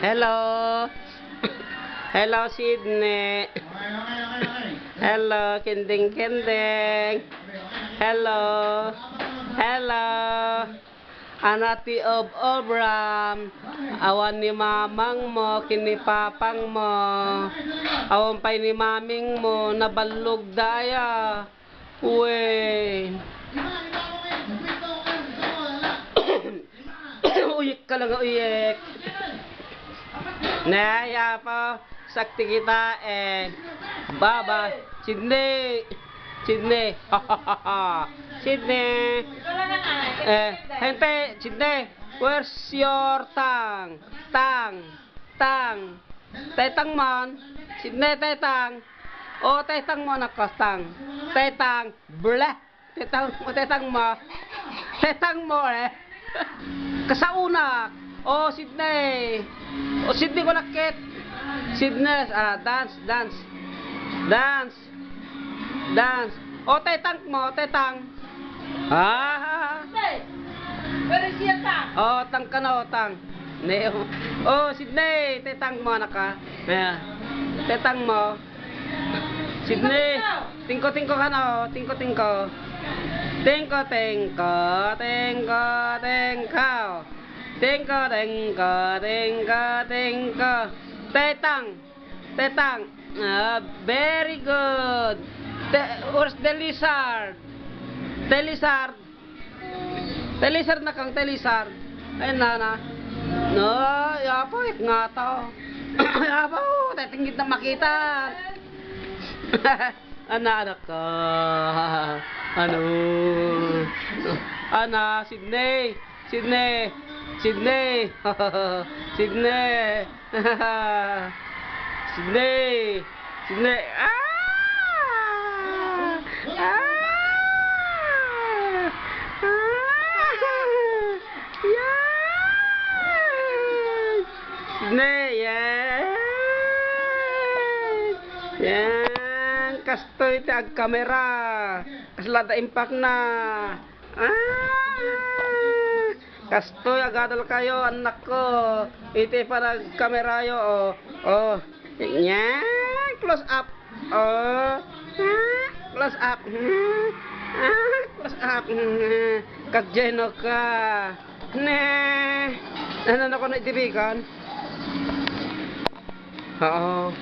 Hello. Hello, Sydney. Hello, Kending Kending. Hello. Hello. Anati of Obram. Awan ni mamang mo, kinipapang mo. Awan pa'y ni maming mo, nabalog daya. Uy. Uyik ka lang, uyik. Naya pa, sakti kita eh. Baba, Sydney. Sydney. Sydney. Hente, Sydney. Where's your tang? Tang. Tetang man. Sydney, tetang. Oh, tetang mo nakastang. Tetang. Blah. Tetang mo. Tetang mo eh. Kasaunak. Oh, Sydney. Oh, Sydney ko nakit. Sydney. Dance. Oh, tetang mo. Tetang. Where is your tang? Oh, tang ka na, tang. Oh, Sydney. Tetang mo naka. Tetang mo. Sydney. Tingko ka na, oh. Tingko. Tingko. Tetang. Very good. Where's the lizard? Telisar na kang telisar. Ayun na. No, yapo, nga to. Yapo, tatingit na makita. Anak ka. Ano? Sydney. Sydney. Yan, kastoy tag kamera. Kaslada impact na. Kastoy agadal kayo anak ko. Iti para kamera yo. Oh. Yan, close up. Oh. Close up. Kagjeno ka. Ano na ko na itibikan? Oo.